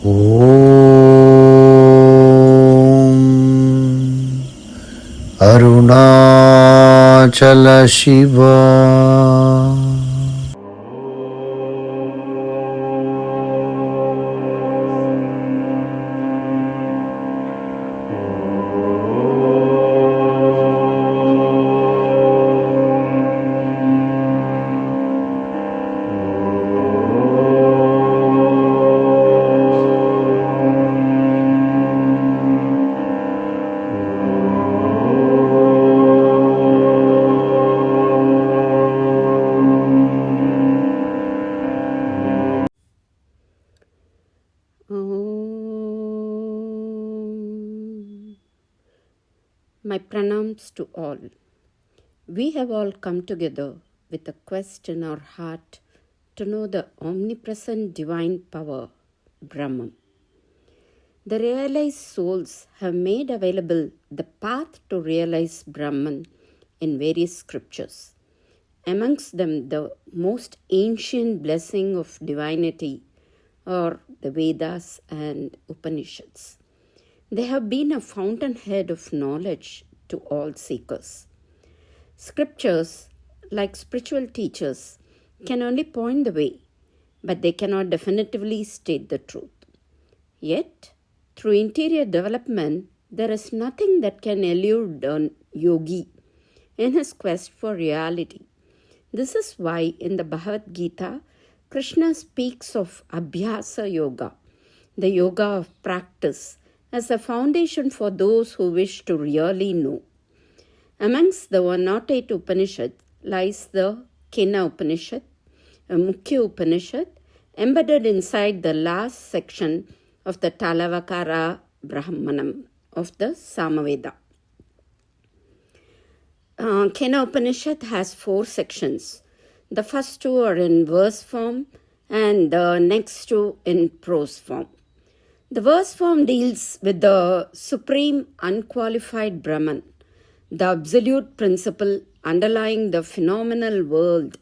Om Arunachala Shiva. My pranams to all. We have all come together with a quest in our heart to know the omnipresent divine power, Brahman. The realized souls have made available the path to realize Brahman in various scriptures. Amongst them, the most ancient blessing of divinity are the Vedas and Upanishads. They have been a fountainhead of knowledge to all seekers. Scriptures, like spiritual teachers, can only point the way, but they cannot definitively state the truth. Yet, through interior development, there is nothing that can elude a yogi in his quest for reality. This is why in the Bhagavad Gita, Krishna speaks of Abhyasa Yoga, the yoga of practice, as a foundation for those who wish to really know. Amongst the 108 Upanishads lies the Kenopanishad, a Mukhya Upanishad, embedded inside the last section of the Talavakara Brahmanam of the Samaveda. Kenopanishad has 4 sections. The first 2 are in verse form and the next 2 in prose form. The verse form deals with the supreme unqualified Brahman, the absolute principle underlying the phenomenal world,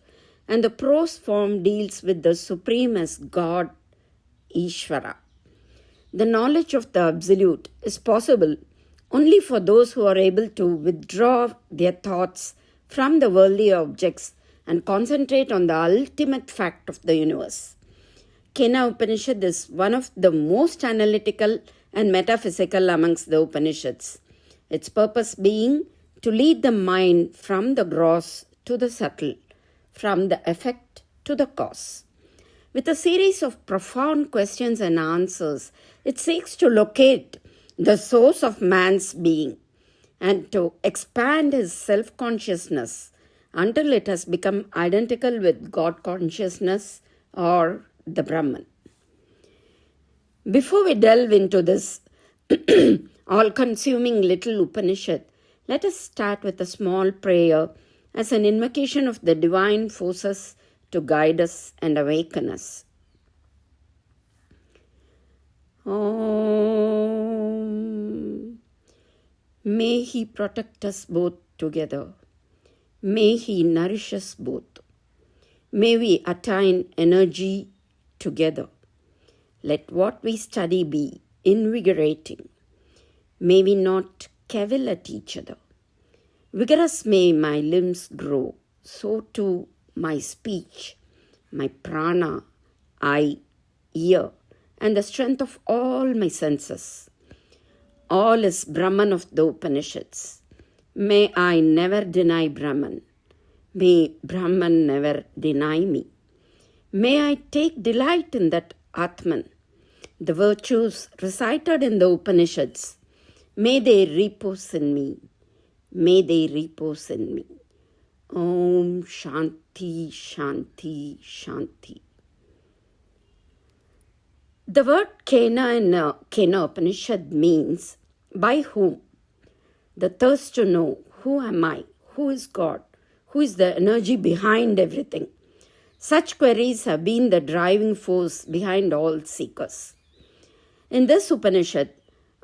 and the prose form deals with the supreme as God, Ishvara. The knowledge of the absolute is possible only for those who are able to withdraw their thoughts from the worldly objects and concentrate on the ultimate fact of the universe. Kena Upanishad is one of the most analytical and metaphysical amongst the Upanishads, its purpose being to lead the mind from the gross to the subtle, from the effect to the cause. With a series of profound questions and answers, it seeks to locate the source of man's being and to expand his self-consciousness until it has become identical with God consciousness or the Brahman. Before we delve into this all-consuming little Upanishad, let us start with a small prayer as an invocation of the divine forces to guide us and awaken us. Om. May He protect us both together. May He nourish us both. May we attain energy together. Let what we study be invigorating. May we not cavil at each other. Vigorous may my limbs grow, so too my speech, my prana, eye, ear, and the strength of all my senses. All is Brahman of the Upanishads. May I never deny Brahman. May Brahman never deny me. May I take delight in that Atman, the virtues recited in the Upanishads. May they repose in me. May they repose in me. Om Shanti, Shanti, Shanti. The word Kena in Kena Upanishad means by whom. The thirst to know who am I, who is God, who is the energy behind everything. Such queries have been the driving force behind all seekers. In this Upanishad,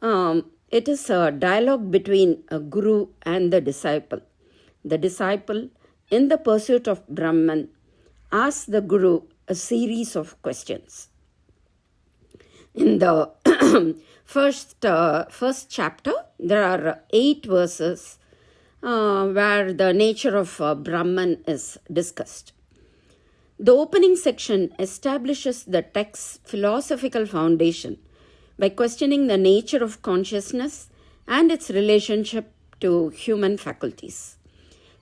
it is a dialogue between a guru and the disciple. The disciple, in the pursuit of Brahman, asks the guru a series of questions. In the first chapter, there are 8 verses where the nature of Brahman is discussed. The opening section establishes the text's philosophical foundation by questioning the nature of consciousness and its relationship to human faculties.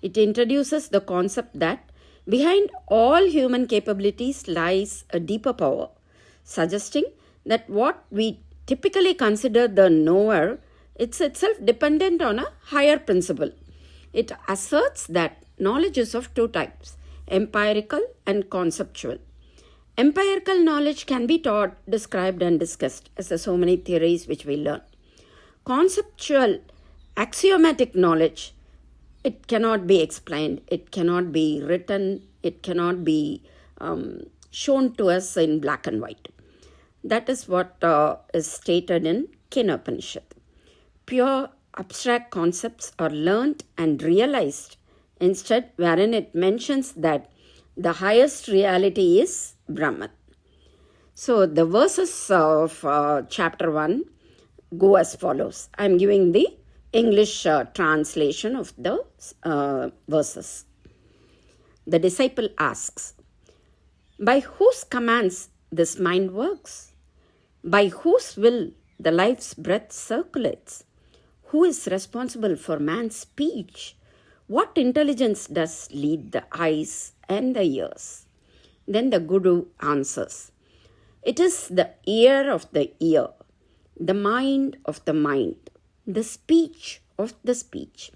It introduces the concept that behind all human capabilities lies a deeper power, suggesting that what we typically consider the knower is itself dependent on a higher principle. It asserts that knowledge is of 2 types, empirical and conceptual. Empirical knowledge can be taught, described, and discussed, as there are so many theories which we learn. Conceptual, axiomatic knowledge, it cannot be explained, it cannot be written, it cannot be shown to us in black and white. That is what is stated in Kenopanishad. Pure abstract concepts are learnt and realized, instead, wherein it mentions that the highest reality is Brahman. So the verses of chapter 1 go as follows. I am giving the English translation of the verses. The disciple asks, by whose commands this mind works? By whose will the life's breath circulates? Who is responsible for man's speech? What intelligence does lead the eyes and the ears? Then the Guru answers, it is the ear of the ear, the mind of the mind, the speech of the speech,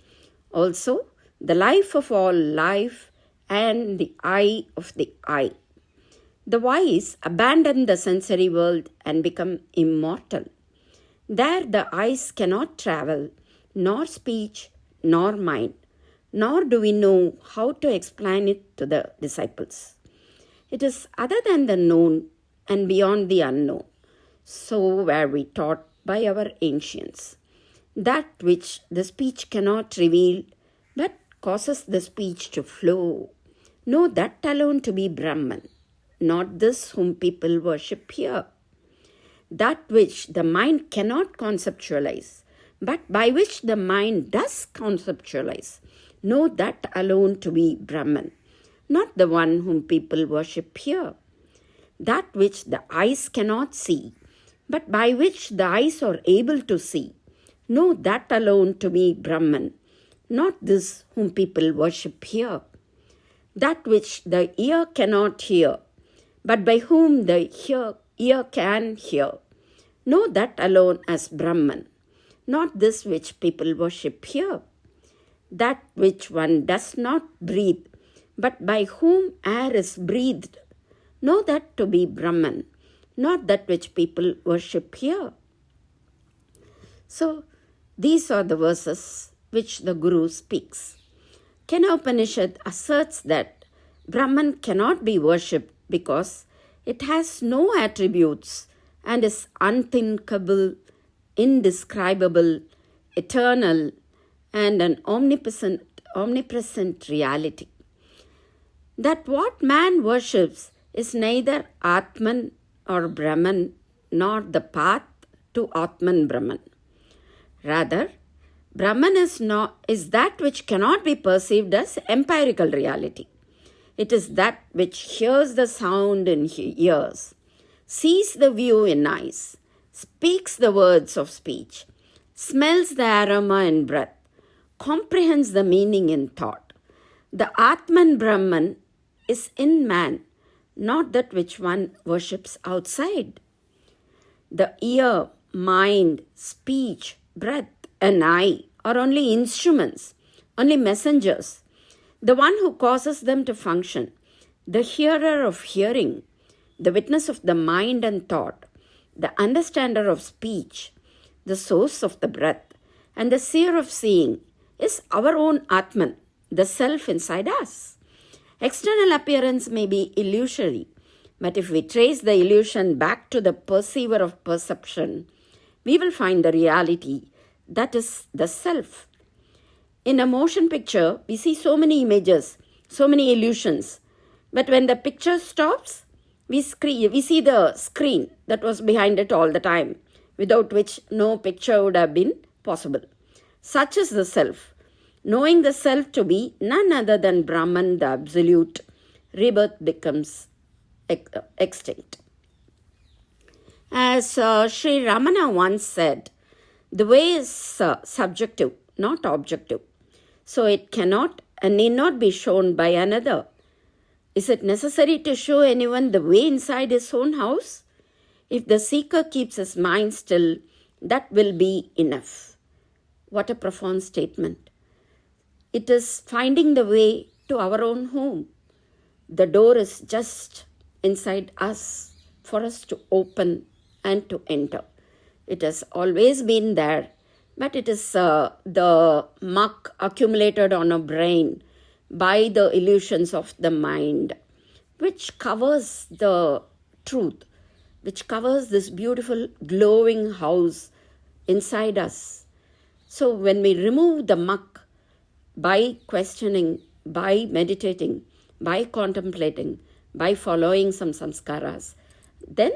also the life of all life and the eye of the eye. The wise abandon the sensory world and become immortal. There the eyes cannot travel, nor speech, nor mind, nor do we know how to explain it to the disciples. It is other than the known and beyond the unknown. So were we taught by our ancients. That which the speech cannot reveal, but causes the speech to flow. Know that alone to be Brahman, not this whom people worship here. That which the mind cannot conceptualize, but by which the mind does conceptualize, know that alone to be Brahman, not the one whom people worship here. That which the eyes cannot see, but by which the eyes are able to see, know that alone to be Brahman, not this whom people worship here. That which the ear cannot hear, but by whom the ear can hear, know that alone as Brahman, not this which people worship here. That which one does not breathe, but by whom air is breathed, know that to be Brahman, not that which people worship here. So, these are the verses which the Guru speaks. Kenopanishad asserts that Brahman cannot be worshipped because it has no attributes and is unthinkable, indescribable, eternal, and an omnipresent reality. That what man worships is neither Atman or Brahman nor the path to Atman Brahman. Rather, Brahman is that which cannot be perceived as empirical reality. It is that which hears the sound in ears, sees the view in eyes, speaks the words of speech, smells the aroma in breath, comprehends the meaning in thought. The Atman Brahman is in man, not that which one worships outside. The ear, mind, speech, breath, and eye are only instruments, only messengers. The one who causes them to function, the hearer of hearing, the witness of the mind and thought, the understander of speech, the source of the breath, and the seer of seeing is our own Atman, the self inside us. External appearance may be illusory, but if we trace the illusion back to the perceiver of perception, we will find the reality that is the self. In a motion picture, we see so many images, so many illusions, but when the picture stops, We see the screen that was behind it all the time, without which no picture would have been possible. Such is the self. Knowing the self to be none other than Brahman, the absolute, rebirth becomes extinct. As Sri Ramana once said, the way is subjective, not objective. So it cannot and need not be shown by another. Is it necessary to show anyone the way inside his own house? If the seeker keeps his mind still, that will be enough. What a profound statement. It is finding the way to our own home. The door is just inside us for us to open and to enter. It has always been there, but it is the muck accumulated on our brain by the illusions of the mind, which covers the truth, which covers this beautiful glowing house inside us. So when we remove the muck by questioning, by meditating, by contemplating, by following some samskaras, then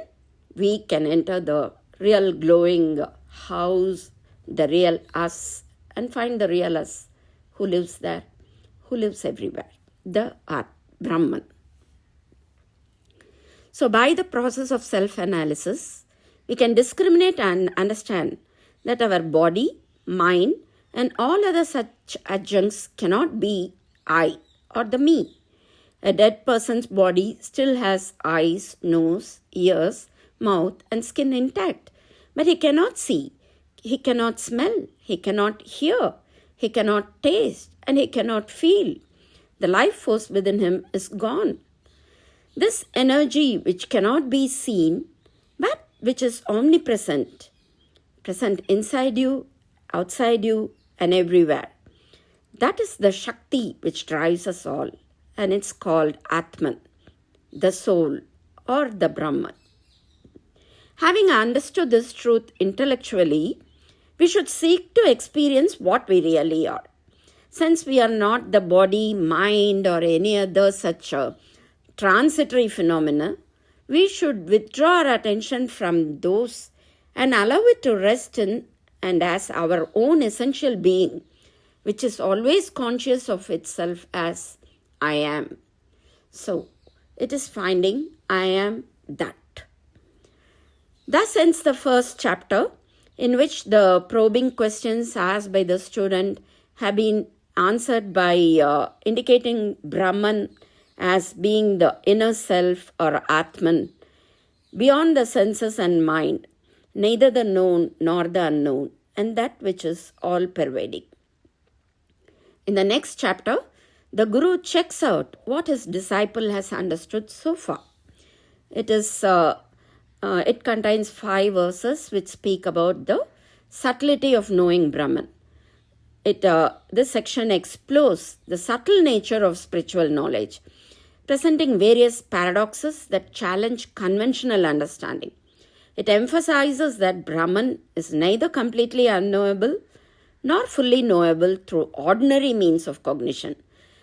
we can enter the real glowing house, the real us, and find the real us who lives there, who lives everywhere, the Brahman. So by the process of self-analysis, we can discriminate and understand that our body, mind, and all other such adjuncts cannot be I or the me. A dead person's body still has eyes, nose, ears, mouth, and skin intact, but he cannot see, he cannot smell, he cannot hear, he cannot taste, and he cannot feel. The life force within him is gone. This energy which cannot be seen, but which is omnipresent, present inside you, outside you, and everywhere. That is the Shakti which drives us all, and it's called Atman, the soul, or the Brahman. Having understood this truth intellectually, we should seek to experience what we really are. Since we are not the body, mind, or any other such transitory phenomena, we should withdraw our attention from those and allow it to rest in and as our own essential being, which is always conscious of itself as I am. So, it is finding I am that. Thus ends the first chapter, in which the probing questions asked by the student have been answered by indicating Brahman as being the inner self or Atman, beyond the senses and mind, neither the known nor the unknown, and that which is all-pervading. In the next chapter, the Guru checks out what his disciple has understood so far. It contains 5 verses which speak about the subtlety of knowing Brahman. This section explores the subtle nature of spiritual knowledge, presenting various paradoxes that challenge conventional understanding. It emphasizes that Brahman is neither completely unknowable nor fully knowable through ordinary means of cognition.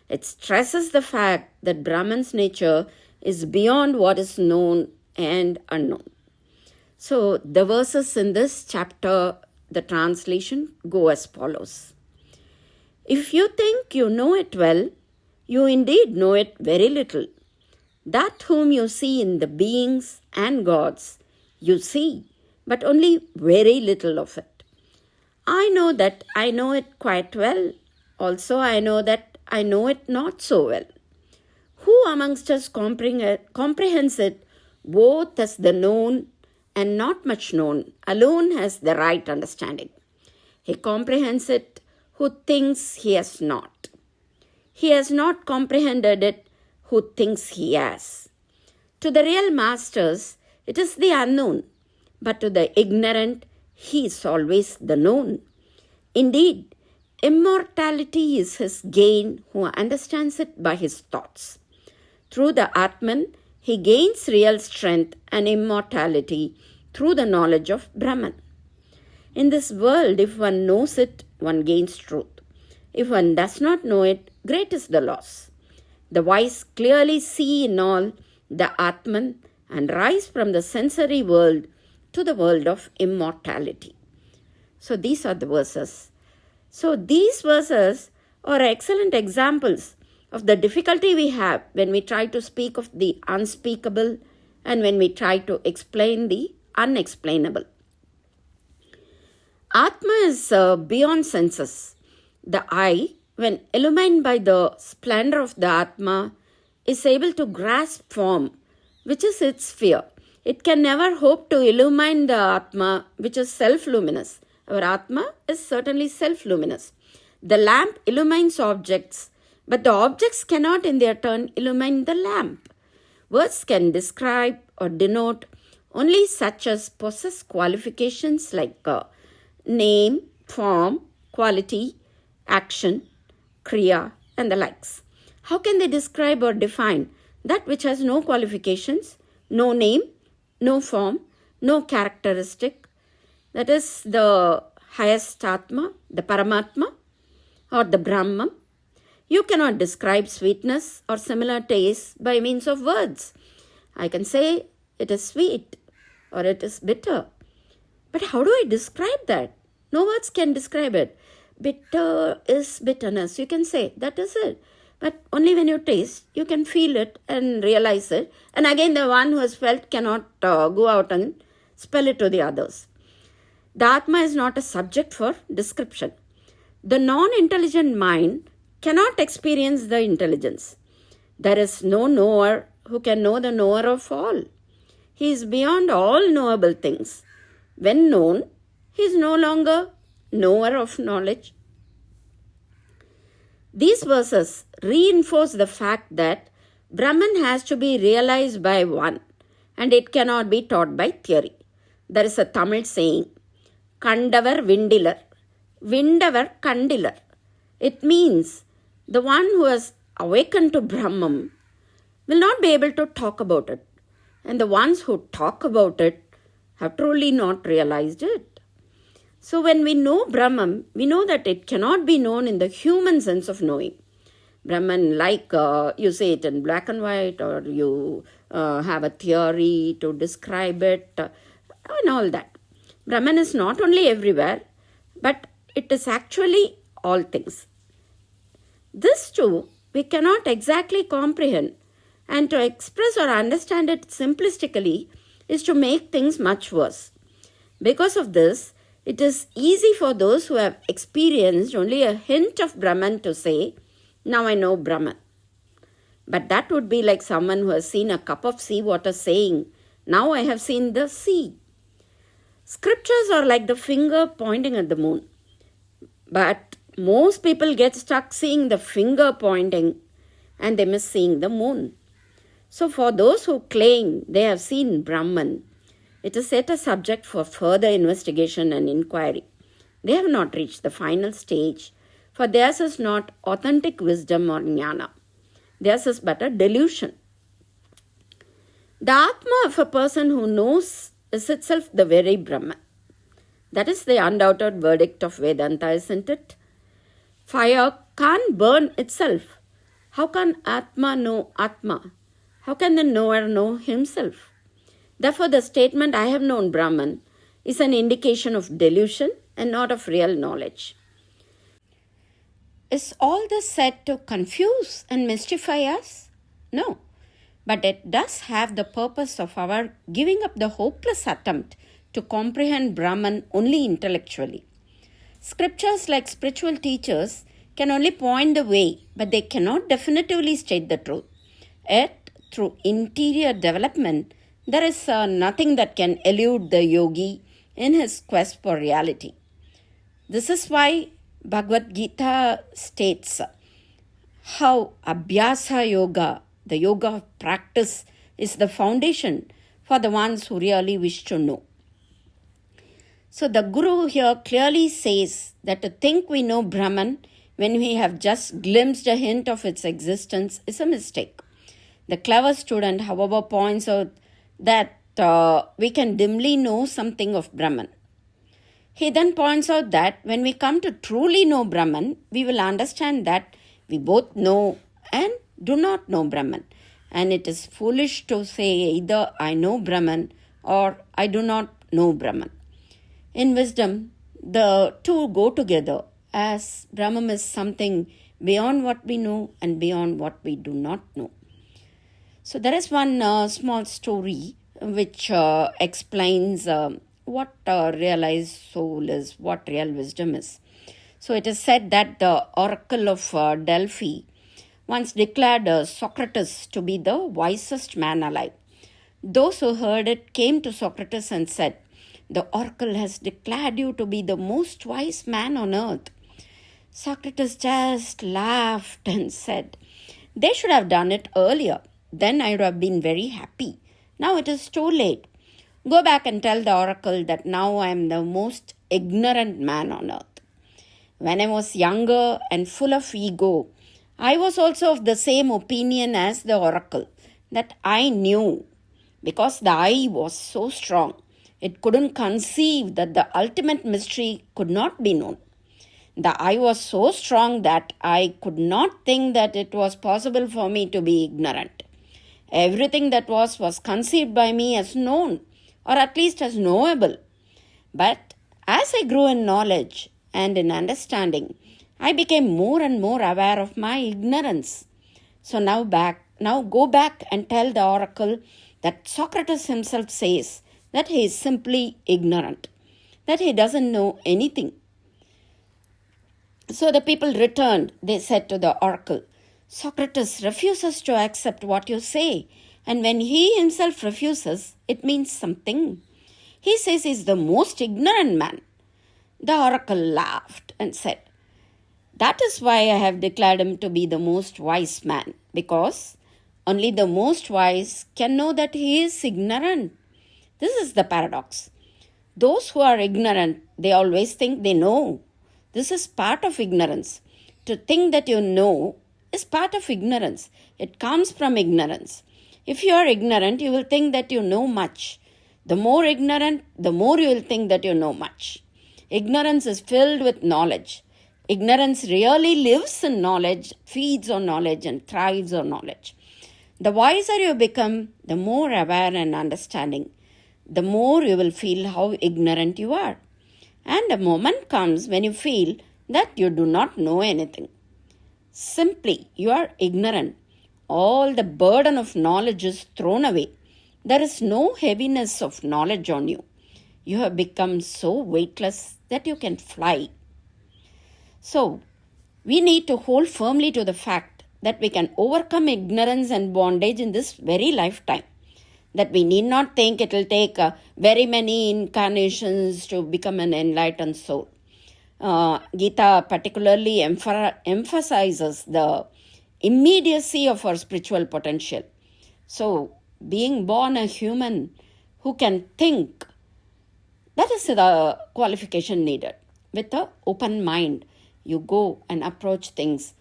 It stresses the fact that Brahman's nature is beyond what is known and unknown. So the verses in this chapter, the translation, go as follows. If you think you know it well, you indeed know it very little. That whom you see in the beings and gods, you see, but only very little of it. I know that I know it quite well. Also, I know that I know it not so well. Who amongst us comprehends it both as the known and not much known alone has the right understanding? He comprehends it who thinks he has not. He has not comprehended it who thinks he has. To the real masters, it is the unknown, but to the ignorant, he is always the known. Indeed, immortality is his gain who understands it by his thoughts. Through the Atman, he gains real strength and immortality through the knowledge of Brahman. In this world, if one knows it, one gains truth. If one does not know it, great is the loss. The wise clearly see in all the Atman and rise from the sensory world to the world of immortality. So these are the verses. So these verses are excellent examples of the difficulty we have when we try to speak of the unspeakable and when we try to explain the unexplainable. Atma is beyond senses. The eye, when illumined by the splendor of the Atma, is able to grasp form, which is its sphere. It can never hope to illumine the Atma, which is self-luminous. Our Atma is certainly self-luminous. The lamp illumines objects, but the objects cannot in their turn illumine the lamp. Words can describe or denote only such as possess qualifications like name, form, quality, action, kriya, and the likes. How can they describe or define that which has no qualifications, no name, no form, no characteristic? That is the highest Atma, the Paramatma, or the Brahman. You cannot describe sweetness or similar taste by means of words. I can say it is sweet or it is bitter. But how do I describe that? No words can describe it. Bitter is bitterness. You can say that is it. But only when you taste, you can feel it and realize it. And again, the one who has felt cannot go out and spell it to the others. The Atma is not a subject for description. The non-intelligent mind cannot experience the intelligence. There is no knower who can know the knower of all. He is beyond all knowable things. When known, he is no longer knower of knowledge. These verses reinforce the fact that Brahman has to be realized by one and it cannot be taught by theory. There is a Tamil saying, Kandavar Vindilar, Vindavar Kandilar. It means the one who has awakened to Brahman will not be able to talk about it. And the ones who talk about it have truly not realized it. So when we know Brahman, we know that it cannot be known in the human sense of knowing. Brahman, like you say it in black and white, or you have a theory to describe it, and all that. Brahman is not only everywhere, but it is actually all things. This too, we cannot exactly comprehend, and to express or understand it simplistically is to make things much worse. Because of this, it is easy for those who have experienced only a hint of Brahman to say, now I know Brahman. But that would be like someone who has seen a cup of seawater saying, now I have seen the sea. Scriptures are like the finger pointing at the moon. But most people get stuck seeing the finger pointing and they miss seeing the moon. So for those who claim they have seen Brahman, it is yet a subject for further investigation and inquiry. They have not reached the final stage, for theirs is not authentic wisdom or jnana. Theirs is but a delusion. The Atma of a person who knows is itself the very Brahman. That is the undoubted verdict of Vedanta, isn't it? Fire can't burn itself. How can Atma know Atma? How can the knower know himself? Therefore, the statement, I have known Brahman, is an indication of delusion and not of real knowledge. Is all this said to confuse and mystify us? No. But it does have the purpose of our giving up the hopeless attempt to comprehend Brahman only intellectually. Scriptures, like spiritual teachers, can only point the way, but they cannot definitively state the truth. Yet, through interior development, there is nothing that can elude the yogi in his quest for reality. This is why Bhagavad Gita states how Abhyasa Yoga, the yoga of practice, is the foundation for the ones who really wish to know. So the Guru here clearly says that to think we know Brahman when we have just glimpsed a hint of its existence is a mistake. The clever student, however, points out that we can dimly know something of Brahman. He then points out that when we come to truly know Brahman, we will understand that we both know and do not know Brahman. and it is foolish to say either I know Brahman or I do not know Brahman. In wisdom, the two go together, as Brahman is something beyond what we know and beyond what we do not know. So there is one small story which explains what realized soul is, what real wisdom is. So it is said that the oracle of Delphi once declared Socrates to be the wisest man alive. Those who heard it came to Socrates and said, "The oracle has declared you to be the most wise man on earth." Socrates just laughed and said, "They should have done it earlier. Then I would have been very happy. Now it is too late. Go back and tell the oracle that now I am the most ignorant man on earth. When I was younger and full of ego, I was also of the same opinion as the oracle, that I knew, because the I was so strong. It couldn't conceive that the ultimate mystery could not be known. The I was so strong that I could not think that it was possible for me to be ignorant. Everything that was conceived by me as known, or at least as knowable. But as I grew in knowledge and in understanding, I became more and more aware of my ignorance. So now go back and tell the oracle that Socrates himself says that he is simply ignorant, that he doesn't know anything." So the people returned. They said to the oracle, "Socrates refuses to accept what you say, and when he himself refuses, it means something. He says he is the most ignorant man." The oracle laughed and said, "That is why I have declared him to be the most wise man, because only the most wise can know that he is ignorant." This is the paradox. Those who are ignorant, they always think they know. This is part of ignorance. To think that you know is part of ignorance. It comes from ignorance. If you are ignorant, you will think that you know much. The more ignorant, the more you will think that you know much. Ignorance is filled with knowledge. Ignorance really lives in knowledge, feeds on knowledge, and thrives on knowledge. The wiser you become, the more aware and understanding, the more you will feel how ignorant you are. And a moment comes when you feel that you do not know anything. Simply, you are ignorant. All the burden of knowledge is thrown away. There is no heaviness of knowledge on you. You have become so weightless that you can fly. So, we need to hold firmly to the fact that we can overcome ignorance and bondage in this very lifetime. That we need not think it will take very many incarnations to become an enlightened soul. Gita particularly emphasizes the immediacy of our spiritual potential. So, being born a human who can think, that is the qualification needed. With an open mind, you go and approach things.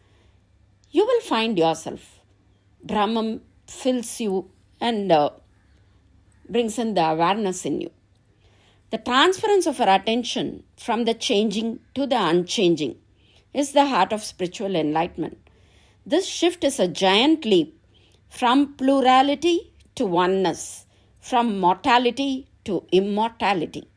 You will find yourself. Brahman fills you and brings in the awareness in you. The transference of our attention from the changing to the unchanging is the heart of spiritual enlightenment. This shift is a giant leap from plurality to oneness, from mortality to immortality,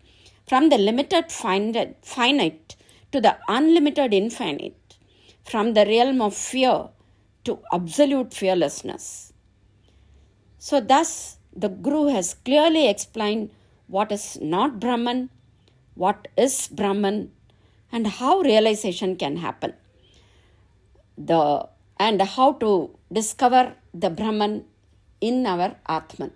from the limited finite to the unlimited infinite, from the realm of fear to absolute fearlessness. So thus, the Guru has clearly explained what is not Brahman, what is Brahman, and how realization can happen. And how to discover the Brahman in our Atman.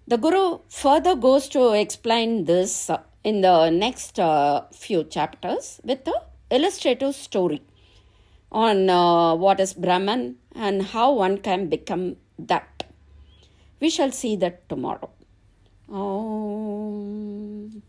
The Guru further goes to explain this in the next few chapters with an illustrative story on what is Brahman and how one can become that. We shall see that tomorrow. Om.